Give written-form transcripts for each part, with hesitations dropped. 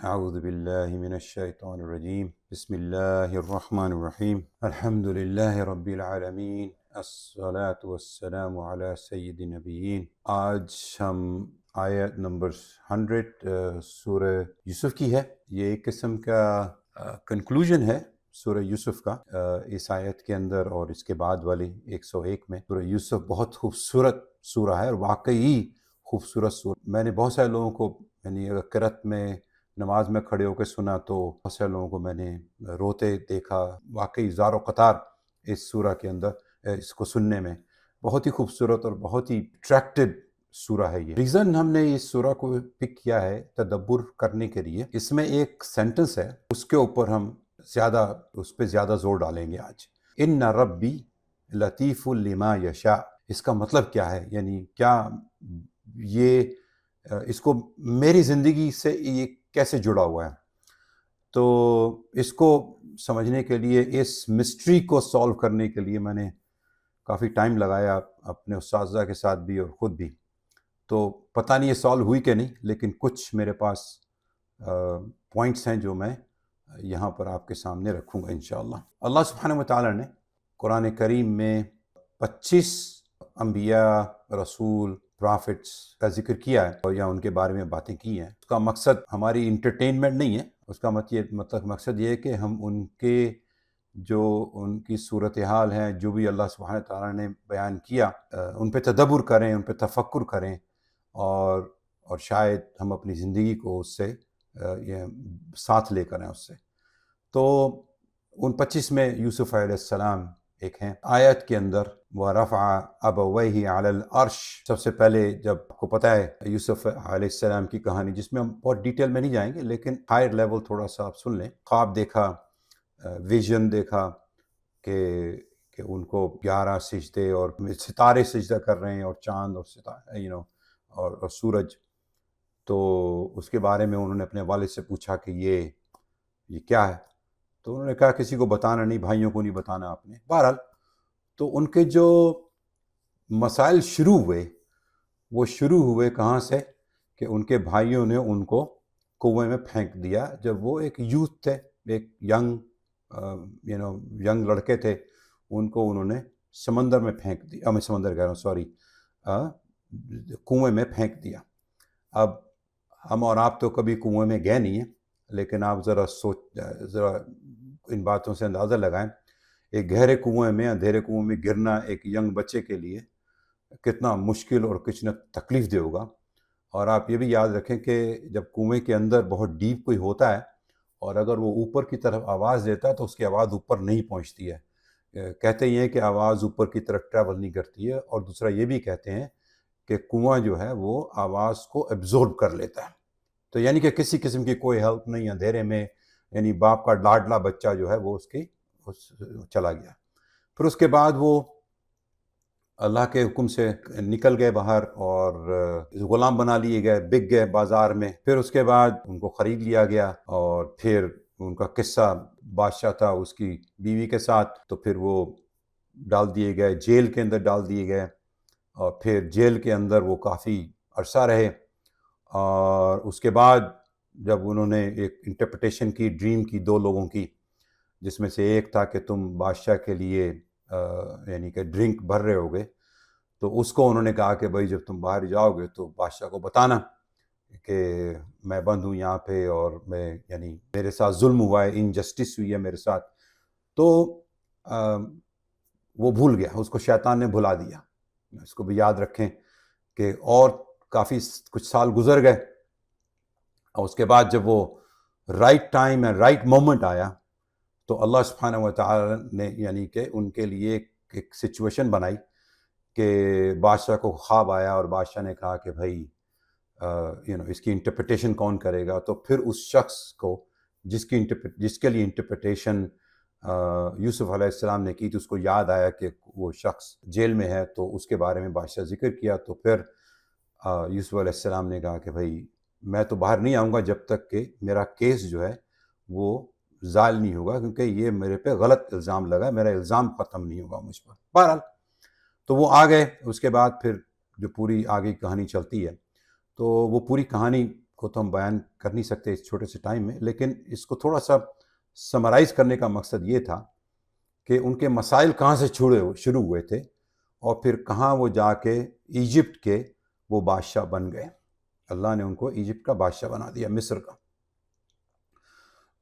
اعوذ باللہ من الشیطان الرجیم بسم اللہ الرحمن الرحیم الحمد للہ رب العالمین الصلاة والسلام علی سید النبیین۔ آج ہم آیت نمبر 100 سورہ یوسف کی ہے۔ یہ ایک قسم کا کنکلوژن ہے سورہ یوسف کا۔ اس آیت کے اندر اور اس کے بعد والی 101 میں سورہ یوسف بہت خوبصورت سورہ ہے اور واقعی خوبصورت سورہ۔ میں نے بہت سارے لوگوں کو قرأت میں نماز میں کھڑے ہو کے سنا تو بہت سے لوگوں کو میں نے روتے دیکھا۔ واقعی زار و قطار اس سورہ کے اندر اس کو سننے میں بہت ہی خوبصورت اور بہت ہی اٹریکٹیو سورہ ہے۔ یہ ریزن ہم نے اس سورہ کو پک کیا ہے تدبر کرنے کے لیے، اس میں ایک سینٹنس ہے، اس کے اوپر ہم اس پہ زیادہ زور ڈالیں گے آج۔ ان ربی لطیف لما یشاء، اس کا مطلب کیا ہے؟ یعنی کیا یہ اس کو میری زندگی سے یہ کیسے جڑا ہوا ہے؟ تو اس کو سمجھنے کے لیے، اس مسٹری کو سالو کرنے کے لیے میں نے کافی ٹائم لگایا اپنے اساتذہ کے ساتھ بھی اور خود بھی۔ تو پتہ نہیں یہ سالو ہوئی کہ نہیں، لیکن کچھ میرے پاس پوائنٹس ہیں جو میں یہاں پر آپ کے سامنے رکھوں گا انشاءاللہ۔ اللہ سبحانہ وتعالی نے قرآن کریم میں 25 انبیاء، رسول، پرافٹس کا ذکر کیا ہے یا ان کے بارے میں باتیں کی ہیں۔ اس کا مقصد ہماری انٹرٹینمنٹ نہیں ہے، اس کا مقصد یہ ہے کہ ہم ان کی صورتحال ہیں، جو بھی اللہ سبحانہ تعالیٰ نے بیان کیا، ان پہ تدبر کریں، ان پہ تفکر کریں اور شاید ہم اپنی زندگی کو اس سے ساتھ لے کر آئیں اس سے۔ تو ان 25 میں یوسف علیہ السلام ایک ہیں۔ آیت کے اندر وَرَفَعَ أَبَوَيْهِ عَلَى الْعَرْشِ، سب سے پہلے جب آپ کو پتہ ہے یوسف علیہ السلام کی کہانی، جس میں ہم بہت ڈیٹیل میں نہیں جائیں گے لیکن ہائر لیول تھوڑا سا آپ سن لیں۔ خواب دیکھا، ویژن دیکھا کہ ان کو 11 سجدے اور ستارے سجدہ کر رہے ہیں اور چاند اور ستارے اور سورج۔ تو اس کے بارے میں انہوں نے اپنے والد سے پوچھا کہ یہ کیا ہے؟ تو انہوں نے کہا کسی کو بتانا نہیں، بھائیوں کو نہیں بتانا آپ نے۔ بہرحال تو ان کے جو مسائل شروع ہوئے، وہ شروع ہوئے کہاں سے؟ کہ ان کے بھائیوں نے ان کو کنویں میں پھینک دیا جب وہ ایک یوتھ تھے، ایک ینگ لڑکے تھے۔ ان کو انہوں نے سمندر میں پھینک دیا، میں سمندر کہہ رہا ہوں، سوری، کنویں میں پھینک دیا۔ اب ہم اور آپ تو کبھی کنویں میں گئے نہیں ہیں، لیکن آپ ذرا ان باتوں سے اندازہ لگائیں، ایک گہرے کنویں میں، اندھیرے کنویں میں گرنا ایک ینگ بچے کے لیے کتنا مشکل اور کتنا تکلیف دہ ہوگا۔ اور آپ یہ بھی یاد رکھیں کہ جب کنویں کے اندر بہت ڈیپ کوئی ہوتا ہے اور اگر وہ اوپر کی طرف آواز دیتا ہے تو اس کی آواز اوپر نہیں پہنچتی ہے۔ کہتے ہی ہیں کہ آواز اوپر کی طرف ٹریول نہیں کرتی ہے، اور دوسرا یہ بھی کہتے ہیں کہ کنواں جو ہے وہ آواز کو ایبزورب کر لیتا ہے۔ تو یعنی کہ کسی قسم کی کوئی ہیلپ نہیں، اندھیرے میں، یعنی باپ کا لاڈلا بچہ جو ہے وہ چلا گیا۔ پھر اس کے بعد وہ اللہ کے حکم سے نکل گئے باہر اور غلام بنا لیے گئے، بک گئے بازار میں۔ پھر اس کے بعد ان کو خرید لیا گیا، اور پھر ان کا قصہ، بادشاہ تھا اس کی بیوی کے ساتھ، تو پھر وہ ڈال دیے گئے، جیل کے اندر ڈال دیے گئے، اور پھر جیل کے اندر وہ کافی عرصہ رہے۔ اور اس کے بعد جب انہوں نے ایک انٹرپریٹیشن کی ڈریم کی 2 لوگوں کی، جس میں سے ایک تھا کہ تم بادشاہ کے لیے یعنی کہ ڈرنک بھر رہے ہوگے، تو اس کو انہوں نے کہا کہ بھائی جب تم باہر جاؤ گے تو بادشاہ کو بتانا کہ میں بند ہوں یہاں پہ، اور میں یعنی میرے ساتھ ظلم ہوا ہے، انجسٹس ہوئی ہے میرے ساتھ۔ تو وہ بھول گیا، اس کو شیطان نے بھلا دیا۔ اس کو بھی یاد رکھیں کہ اور کافی کچھ سال گزر گئے، اور اس کے بعد جب وہ رائٹ ٹائم ہے، رائٹ مومنٹ آیا، تو اللہ سبحانہ وتعالی نے یعنی کہ ان کے لیے ایک سچویشن بنائی کہ بادشاہ کو خواب آیا، اور بادشاہ نے کہا کہ بھائی اس کی انٹرپریٹیشن کون کرے گا؟ تو پھر اس شخص کو جس کے لیے انٹرپریٹیشن یوسف علیہ السلام نے کی تھی، اس کو یاد آیا کہ وہ شخص جیل میں ہے، تو اس کے بارے میں بادشاہ ذکر کیا۔ تو پھر یوسف علیہ السلام نے کہا کہ بھائی میں تو باہر نہیں آؤں گا جب تک کہ میرا کیس جو ہے وہ زائل نہیں ہوگا، کیونکہ یہ میرے پہ غلط الزام لگا، میرا الزام ختم نہیں ہوگا مجھ پر۔ بہرحال تو وہ آ گئے۔ اس کے بعد پھر جو پوری آگے کہانی چلتی ہے، تو وہ پوری کہانی کو تو ہم بیان کر نہیں سکتے اس چھوٹے سے ٹائم میں، لیکن اس کو تھوڑا سا سمرائز کرنے کا مقصد یہ تھا کہ ان کے مسائل کہاں سے شروع ہوئے تھے اور پھر کہاں وہ جا کے ایجپٹ کے وہ بادشاہ بن گئے. اللہ نے ان کو ایجپٹ کا بادشاہ بنا دیا، مصر کا.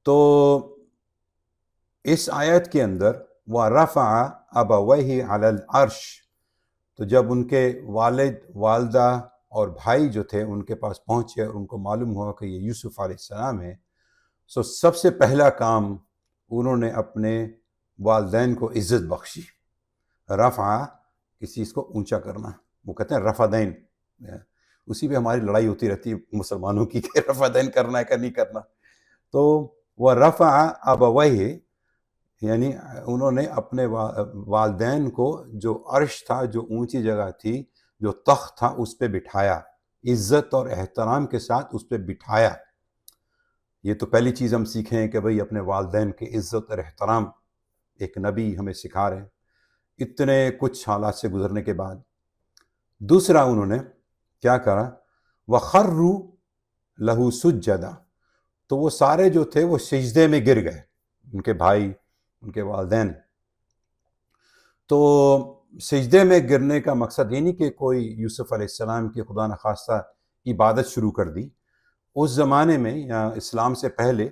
تو اس آیت کے اندر وَرَفَعَ أَبَوَيْهِ عَلَى الْعَرْشِ، تو جب ان کے والد والدہ اور بھائی جو تھے ان کے پاس پہنچے اور ان کو معلوم ہوا کہ یہ یوسف علیہ السلام ہے، سو سب سے پہلا کام انہوں نے اپنے والدین کو عزت بخشی. رفع کسی چیز کو اونچا کرنا، وہ کہتے ہیں رفع دین. اسی پہ ہماری لڑائی ہوتی رہتی ہے مسلمانوں کی کہ رفع دین کرنا ہے کہ نہیں کرنا. تو وہ رفع ابویہ، یعنی انہوں نے اپنے والدین کو جو عرش تھا، جو اونچی جگہ تھی، جو تخت تھا، اس پہ بٹھایا، عزت اور احترام کے ساتھ اس پہ بٹھایا. یہ تو پہلی چیز ہم سیکھیں ہیں کہ بھئی اپنے والدین کی عزت اور احترام ایک نبی ہمیں سکھا رہے ہیں اتنے کچھ حالات سے گزرنے کے بعد. دوسرا انہوں نے کیا کرا، وَخَرُّوا لَهُ سُجَّدًا، تو وہ سارے جو تھے وہ سجدے میں گر گئے، ان کے بھائی، ان کے والدین. تو سجدے میں گرنے کا مقصد یہ نہیں کہ کوئی یوسف علیہ السلام کی خدا نخواستہ عبادت شروع کر دی. اس زمانے میں یا اسلام سے پہلے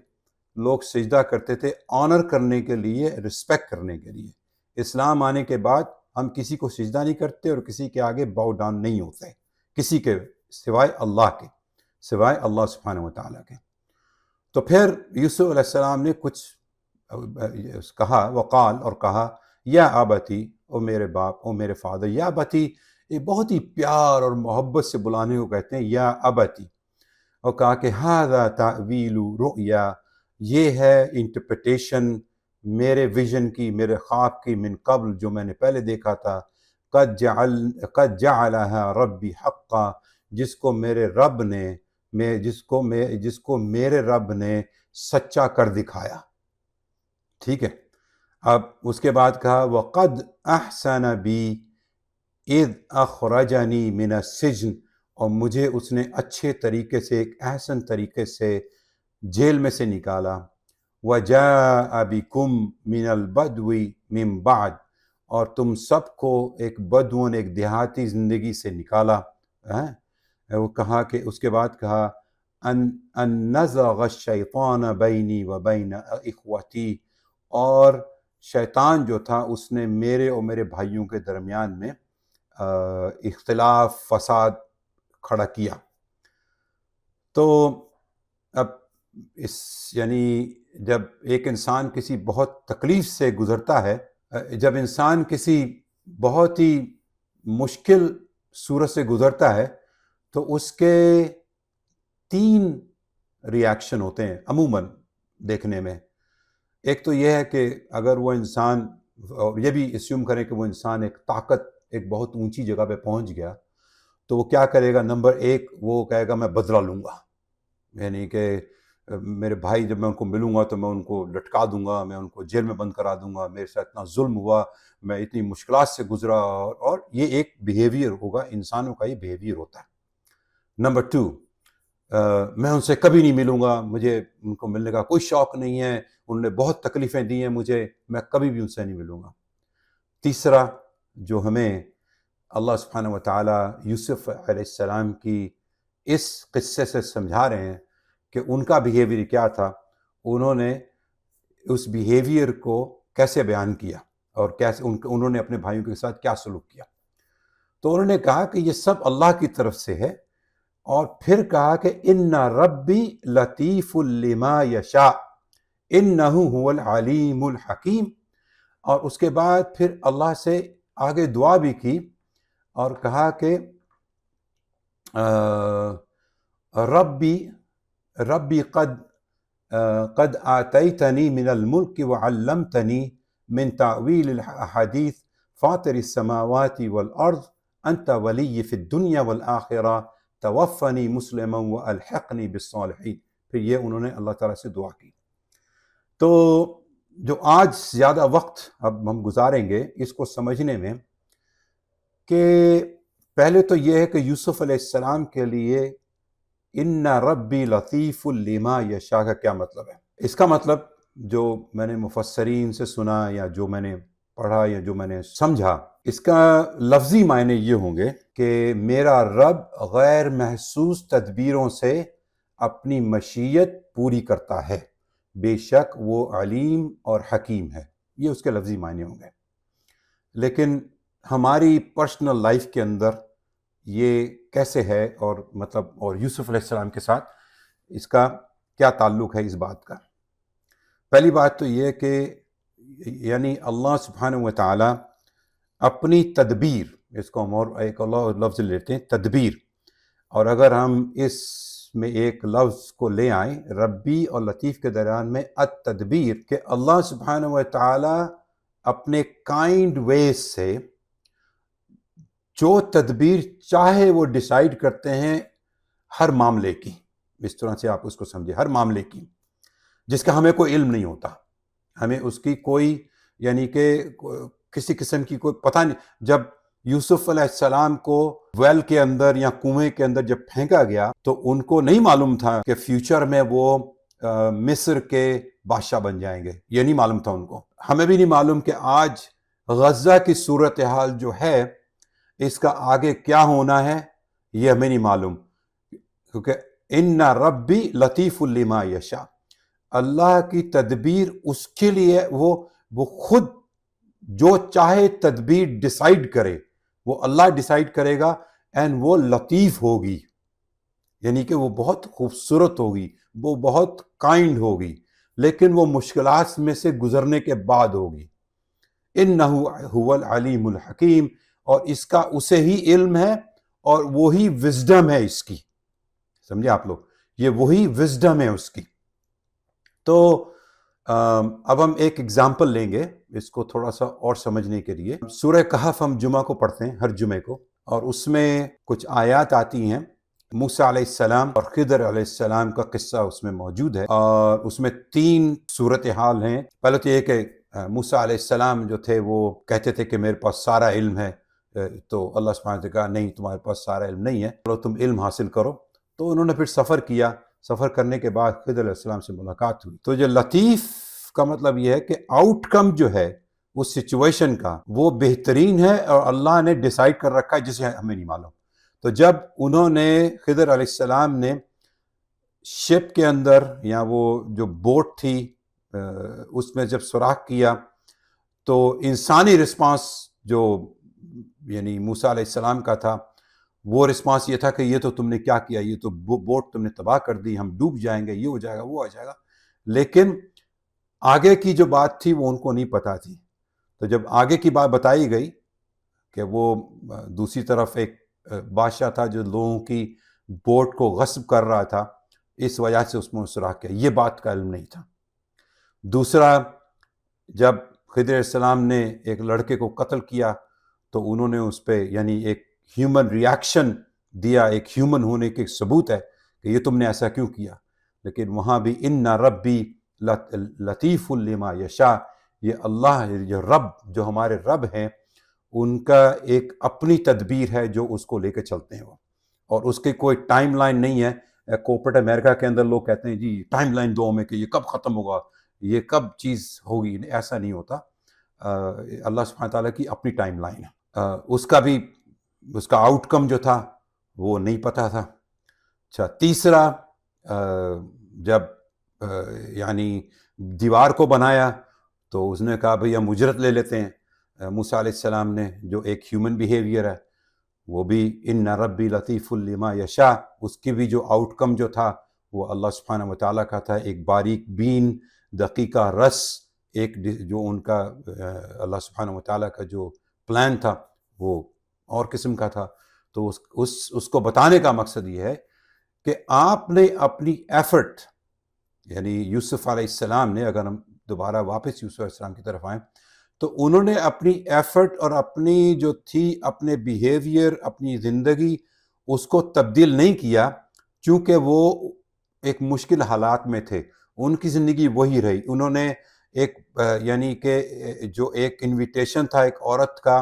لوگ سجدہ کرتے تھے آنر کرنے کے لیے، رسپیکٹ کرنے کے لیے. اسلام آنے کے بعد ہم کسی کو سجدہ نہیں کرتے اور کسی کے آگے باؤ ڈاؤن نہیں ہوتے، کسی کے سوائے اللہ کے، سوائے اللہ سبحانہ وتعالیٰ کے. تو پھر یوسف علیہ السلام نے کچھ کہا، وقال، اور کہا، یا ابتی، او میرے باپ، او میرے فادر. یا ابتی یہ بہت ہی پیار اور محبت سے بلانے کو کہتے ہیں، یا ابتی. اور کہا کہ ھذا تأویل رؤیا، یہ ہے انٹرپریٹیشن میرے ویژن کی، میرے خواب کی، من قبل، جو میں نے پہلے دیکھا تھا. قد جعلها ربی حقا، جس کو میرے رب نے جس کو میرے رب نے سچا کر دکھایا. ٹھیک ہے. اب اس کے بعد کہا وَقَدْ أَحْسَنَ بِي إِذْ أَخْرَجَنِي مِنَ السِّجْنِ، اور مجھے اس نے اچھے طریقے سے، ایک احسن طریقے سے جیل میں سے نکالا. وَجَاءَ بِكُم مِّنَ الْبَدْوِ مِن بَعْدِ، اور تم سب کو ایک بدون، ایک دیہاتی زندگی سے نکالا. وہ کہا کہ اس کے بعد کہا ان نزغ الشیطان بینی و بین اخوتی، اور شیطان جو تھا اس نے میرے اور میرے بھائیوں کے درمیان میں اختلاف، فساد کھڑا کیا. تو اب یعنی جب ایک انسان کسی بہت تکلیف سے گزرتا ہے، جب انسان کسی بہت ہی مشکل صورت سے گزرتا ہے، تو اس کے 3 ریاکشن ہوتے ہیں عموماً دیکھنے میں. ایک تو یہ ہے کہ اگر وہ انسان، اور یہ بھی اسیوم کریں کہ وہ انسان ایک طاقت، ایک بہت اونچی جگہ پہ پہنچ گیا، تو وہ کیا کرے گا؟ نمبر 1 وہ کہے گا میں بدلہ لوں گا، یعنی کہ میرے بھائی جب میں ان کو ملوں گا تو میں ان کو لٹکا دوں گا، میں ان کو جیل میں بند کرا دوں گا، میرے ساتھ اتنا ظلم ہوا، میں اتنی مشکلات سے گزرا. اور یہ ایک بیہیویئر ہوگا، انسانوں کا یہ بیہیویئر ہوتا ہے. نمبر 2، میں ان سے کبھی نہیں ملوں گا، مجھے ان کو ملنے کا کوئی شوق نہیں ہے، انہوں نے بہت تکلیفیں دی ہیں مجھے، میں کبھی بھی ان سے نہیں ملوں گا. تیسرا جو ہمیں اللہ سبحانہ وتعالیٰ یوسف علیہ السلام کی اس قصے سے سمجھا رہے ہیں کہ ان کا بیہیویئر کیا تھا، انہوں نے اس بیہیویئر کو کیسے بیان کیا اور کیسے انہوں نے اپنے بھائیوں کے ساتھ کیا سلوک کیا. تو انہوں نے کہا کہ یہ سب اللہ کی طرف سے ہے، اور پھر کہا کہ ان ربی لطیف لما یشاء انہ هو العلیم الحکیم. اور اس کے بعد پھر اللہ سے آگے دعا بھی کی اور کہا کہ ربی قد آتیتنی من الملک وعلمتنی من تعویل الاحادیث فاطر السماوات والارض انت ولی فی الدنیا والآخرہ توفنی مسلما والحقنی بالصالحین. پھر یہ انہوں نے اللہ تعالیٰ سے دعا کی. تو جو آج زیادہ وقت اب ہم گزاریں گے اس کو سمجھنے میں کہ پہلے تو یہ ہے کہ یوسف علیہ السلام کے لیے ان ربی لطیف لما یشاء کا کیا مطلب ہے؟ اس کا مطلب جو میں نے مفسرین سے سنا یا جو میں نے پڑھا یا جو میں نے سمجھا، اس کا لفظی معنی یہ ہوں گے کہ میرا رب غیر محسوس تدبیروں سے اپنی مشیت پوری کرتا ہے، بے شک وہ علیم اور حکیم ہے. یہ اس کے لفظی معنی ہوں گے. لیکن ہماری پرسنل لائف کے اندر یہ کیسے ہے، اور یوسف علیہ السلام کے ساتھ اس کا کیا تعلق ہے اس بات کا؟ پہلی بات تو یہ کہ یعنی اللہ سبحانہ و تعالی اپنی تدبیر، اس کو ہم اور ایک اللہ لفظ لیتے ہیں تدبیر، اور اگر ہم اس میں ایک لفظ کو لے آئیں ربی اور لطیف کے درمیان میں التدبیر، کہ اللہ سبحانہ و تعالی اپنے کائنڈ ویز سے جو تدبیر چاہے وہ ڈیسائیڈ کرتے ہیں ہر معاملے کی. اس طرح سے آپ اس کو سمجھے، ہر معاملے کی جس کا ہمیں کوئی علم نہیں ہوتا، ہمیں اس کی کوئی یعنی کہ کسی قسم کی کوئی پتہ نہیں. جب یوسف علیہ السلام کو ویل کے اندر یا کنویں کے اندر جب پھینکا گیا تو ان کو نہیں معلوم تھا کہ فیوچر میں وہ مصر کے بادشاہ بن جائیں گے. یہ نہیں معلوم تھا ان کو. ہمیں بھی نہیں معلوم کہ آج غزہ کی صورتحال جو ہے اس کا آگے کیا ہونا ہے، یہ ہمیں نہیں معلوم، کیونکہ ان ربی لطیف لما یشاء، اللہ کی تدبیر اس کے لیے وہ خود جو چاہے تدبیر ڈیسائیڈ کرے، وہ اللہ ڈیسائیڈ کرے گا، اینڈ وہ لطیف ہوگی، یعنی کہ وہ بہت خوبصورت ہوگی، وہ بہت کائنڈ ہوگی، لیکن وہ مشکلات میں سے گزرنے کے بعد ہوگی. انہ هو العلیم الحکیم، اور اس کا اسے ہی علم ہے اور وہی وزڈم ہے اس کی. سمجھے آپ لوگ؟ یہ وہی وزڈم ہے اس کی. تو اب ہم ایک اگزامپل لیں گے اس کو تھوڑا سا اور سمجھنے کے لیے. سورہ کہف ہم جمعہ کو پڑھتے ہیں، ہر جمعے کو، اور اس میں کچھ آیات آتی ہیں. موسیٰ علیہ السلام اور خضر علیہ السلام کا قصہ اس میں موجود ہے، اور اس میں 3 صورتحال ہیں. پہلے تو یہ کہ موسیٰ علیہ السلام جو تھے وہ کہتے تھے کہ میرے پاس سارا علم ہے، تو اللہ سبحانہ نے کہا نہیں، تمہارے پاس سارا علم نہیں ہے، چلو تم علم حاصل کرو. تو انہوں نے پھر سفر کیا. سفر کرنے کے بعد خضر علیہ السلام سے ملاقات ہوئی. تو جو لطیف کا مطلب یہ ہے کہ آؤٹ کم جو ہے اس سچویشن کا وہ بہترین ہے، اور اللہ نے ڈیسائیڈ کر رکھا ہے جسے ہمیں نہیں معلوم. تو جب انہوں نے خضر علیہ السلام نے شپ کے اندر یا وہ جو بوٹ تھی اس میں جب سوراخ کیا، تو انسانی رسپانس جو یعنی موسیٰ علیہ السلام کا تھا، وہ رسپانس یہ تھا کہ یہ تو تم نے کیا کیا، یہ تو بوٹ تم نے تباہ کر دی، ہم ڈوب جائیں گے، یہ ہو جائے گا، وہ ہو جائے گا. لیکن آگے کی جو بات تھی وہ ان کو نہیں پتا تھی. تو جب آگے کی بات بتائی گئی کہ وہ دوسری طرف ایک بادشاہ تھا جو لوگوں کی بوٹ کو غصب کر رہا تھا، اس وجہ سے اس میں سوراخ کیا، یہ بات کا علم نہیں تھا. دوسرا، جب خضر علیہ السلام نے ایک لڑکے کو قتل کیا تو انہوں نے اس پہ یعنی ایک ہیومن ریاکشن دیا، ایک ہیومن ہونے کے ثبوت ہے کہ یہ تم نے ایسا کیوں کیا. لیکن وہاں بھی ان ربی لطیف لما یشاء، یہ اللہ جو رب، جو ہمارے رب ہیں، ان کا ایک اپنی تدبیر ہے جو اس کو لے کے چلتے ہیں وہ، اور اس کی کوئی ٹائم لائن نہیں ہے. کورپوریٹ امریکہ کے اندر لوگ کہتے ہیں جی ٹائم لائن دو ہمیں کہ یہ کب ختم ہوگا، یہ کب چیز ہوگی. ایسا نہیں ہوتا. اللہ سبحانہ تعالیٰ کی اپنی ٹائم لائن ہے. اس کا بھی اس کا آؤٹ کم جو تھا وہ نہیں پتا تھا. اچھا، تیسرا، جب یعنی دیوار کو بنایا تو اس نے کہا بھئی ہم اجرت لے لیتے ہیں. موسیٰ علیہ السلام نے جو ایک ہیومن بیہیویئر ہے وہ بھی ان ربی لطیف لما یشاء، اس کی بھی جو آؤٹ کم جو تھا وہ اللہ سبحانہ و تعالیٰ کا تھا. ایک باریک بین دقیقہ رس، ایک جو ان کا اللہ سبحانہ و تعالیٰ کا جو پلان تھا وہ اور قسم کا تھا. تو اس کو بتانے کا مقصد یہ ہے کہ آپ نے اپنی ایفرٹ، یعنی یوسف علیہ السلام نے، اگر ہم دوبارہ واپس یوسف علیہ السلام کی طرف آئیں، تو انہوں نے اپنی ایفرٹ اور اپنی جو تھی اپنے بیہیویئر، اپنی زندگی، اس کو تبدیل نہیں کیا، چونکہ وہ ایک مشکل حالات میں تھے. ان کی زندگی وہی رہی. انہوں نے ایک یعنی کہ جو ایک انویٹیشن تھا ایک عورت کا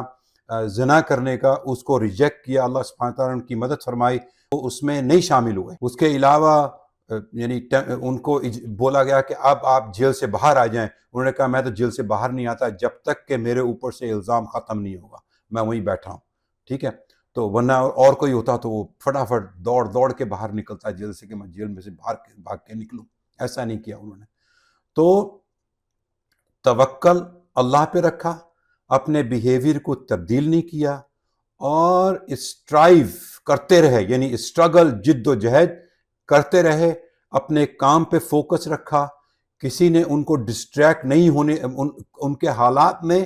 زنا کرنے کا، اس کو ریجیکٹ کیا. اللہ سبحانہ تعالیٰ نے ان کی مدد فرمائی. وہ اس میں نہیں شامل ہوئے. اس کے علاوہ یعنی ان کو بولا گیا کہ اب آپ جیل سے باہر آ جائیں. انہوں نے کہا میں تو جیل سے باہر نہیں آتا جب تک کہ میرے اوپر سے الزام ختم نہیں ہوگا, میں وہیں بیٹھا ہوں. ٹھیک ہے, تو ورنہ اور کوئی ہوتا تو وہ فٹافٹ دوڑ کے باہر نکلتا جیل سے کہ میں جیل میں سے بھاگ کے نکلوں. ایسا نہیں کیا انہوں نے. تو توکل اللہ پہ رکھا, اپنے بیہیویئر کو تبدیل نہیں کیا, اور اسٹرائیو کرتے رہے, یعنی اسٹرگل, جد و جہد کرتے رہے, اپنے کام پہ فوکس رکھا. کسی نے ان کو ڈسٹریکٹ نہیں ہونے, ان کے حالات میں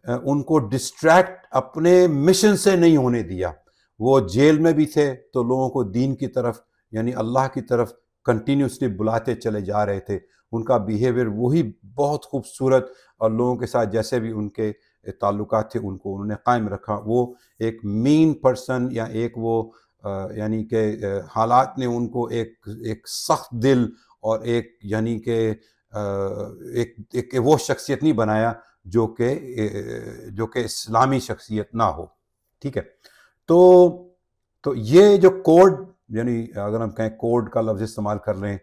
ان کو ڈسٹریکٹ اپنے مشن سے نہیں ہونے دیا. وہ جیل میں بھی تھے تو لوگوں کو دین کی طرف یعنی اللہ کی طرف کنٹینیوسلی بلاتے چلے جا رہے تھے. ان کا بیہیویئر وہی بہت خوبصورت, اور لوگوں کے ساتھ جیسے بھی ان کے تعلقات تھے ان کو انہوں نے قائم رکھا. وہ ایک مین پرسن یا ایک وہ یعنی کہ حالات نے ان کو ایک سخت دل اور ایک یعنی کہ ایک وہ شخصیت نہیں بنایا جو کہ اسلامی شخصیت نہ ہو. ٹھیک ہے, تو یہ جو کوڈ, یعنی اگر ہم کہیں کوڈ کا لفظ استعمال کر لیں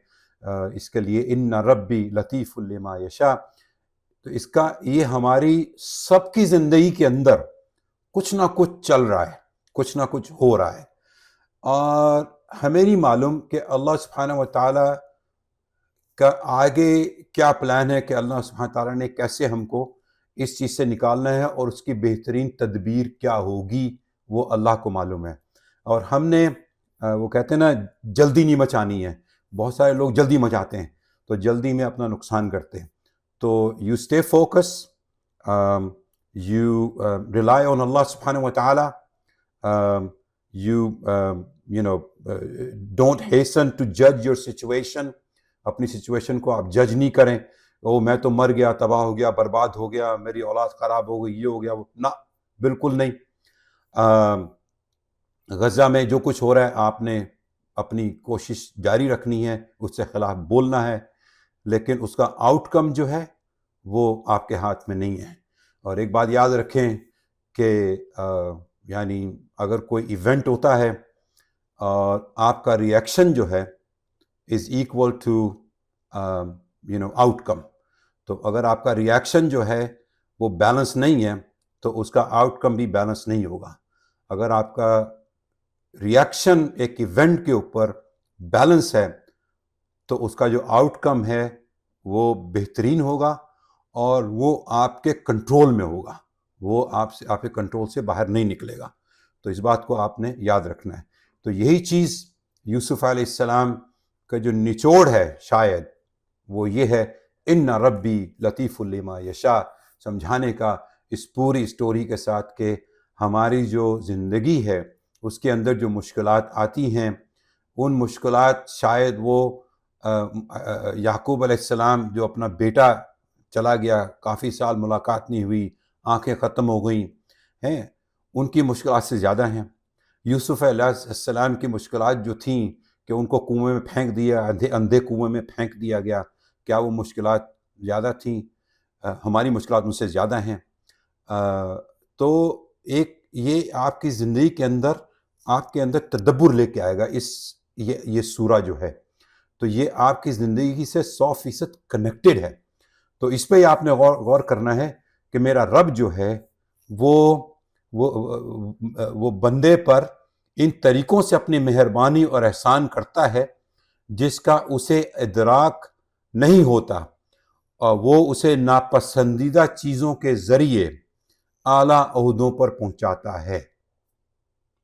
اس کے لیے, ان ربی لطیف لما یشاء, تو اس کا یہ ہماری سب کی زندگی کے اندر کچھ نہ کچھ چل رہا ہے, کچھ نہ کچھ ہو رہا ہے, اور ہمیں نہیں معلوم کہ اللہ سبحانہ و تعالیٰ کا آگے کیا پلان ہے, کہ اللہ سبحانہ تعالیٰ نے کیسے ہم کو اس چیز سے نکالنا ہے, اور اس کی بہترین تدبیر کیا ہوگی وہ اللہ کو معلوم ہے. اور ہم نے وہ کہتے ہیں نا جلدی نہیں مچانی ہے, بہت سارے لوگ جلدی مچاتے ہیں تو جلدی میں اپنا نقصان کرتے ہیں. تو you stay focus, you rely on Allah سبحانہ و تعالیٰ, you know don't hasten to judge your situation. اپنی سچویشن کو آپ جج نہیں کریں, او میں تو مر گیا, تباہ ہو گیا, برباد ہو گیا, میری اولاد خراب ہو گئی, یہ ہو گیا, وہ نہ, بالکل نہیں. غزہ میں جو کچھ ہو رہا ہے آپ نے اپنی کوشش جاری رکھنی ہے, اس سے خلاف بولنا ہے, لیکن اس کا آؤٹ کم جو ہے وہ آپ کے ہاتھ میں نہیں ہے. اور ایک بات یاد رکھیں کہ یعنی اگر کوئی ایونٹ ہوتا ہے اور آپ کا ریئیکشن جو ہے is equal to outcome, تو اگر آپ کا ریئیکشن جو ہے وہ بیلنس نہیں ہے تو اس کا آؤٹ کم بھی بیلنس نہیں ہوگا. اگر آپ کا ریئیکشن ایک ایونٹ کے اوپر بیلنس ہے تو اس کا جو آؤٹ کم ہے وہ بہترین ہوگا, اور وہ آپ کے کنٹرول میں ہوگا, وہ آپ کے کنٹرول سے باہر نہیں نکلے گا. تو اس بات کو آپ نے یاد رکھنا ہے. تو یہی چیز یوسف علیہ السلام کا جو نچوڑ ہے شاید وہ یہ ہے, ان ربی لطیف لما یشاء, سمجھانے کا اس پوری اسٹوری کے ساتھ کہ ہماری جو زندگی ہے اس کے اندر جو مشکلات آتی ہیں, ان مشکلات شاید وہ یعقوب علیہ السلام جو اپنا بیٹا چلا گیا, کافی سال ملاقات نہیں ہوئی, آنکھیں ختم ہو گئیں ہیں, ان کی مشکلات سے زیادہ ہیں. یوسف علیہ السلام کی مشکلات جو تھیں کہ ان کو کنویں میں پھینک دیا, اندھے کنویں میں پھینک دیا گیا, کیا وہ مشکلات زیادہ تھیں؟ ہماری مشکلات ان سے زیادہ ہیں. تو ایک یہ آپ کی زندگی کے اندر آپ کے اندر تدبر لے کے آئے گا یہ سورہ جو ہے, تو یہ آپ کی زندگی سے 100% کنیکٹڈ ہے. تو اس پہ آپ نے غور کرنا ہے کہ میرا رب جو ہے وہ بندے پر ان طریقوں سے اپنی مہربانی اور احسان کرتا ہے جس کا اسے ادراک نہیں ہوتا, اور وہ اسے ناپسندیدہ چیزوں کے ذریعے اعلیٰ عہدوں پر پہنچاتا ہے.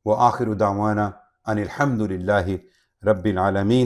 وآخر دعوانا ان الحمد للہ رب العالمین.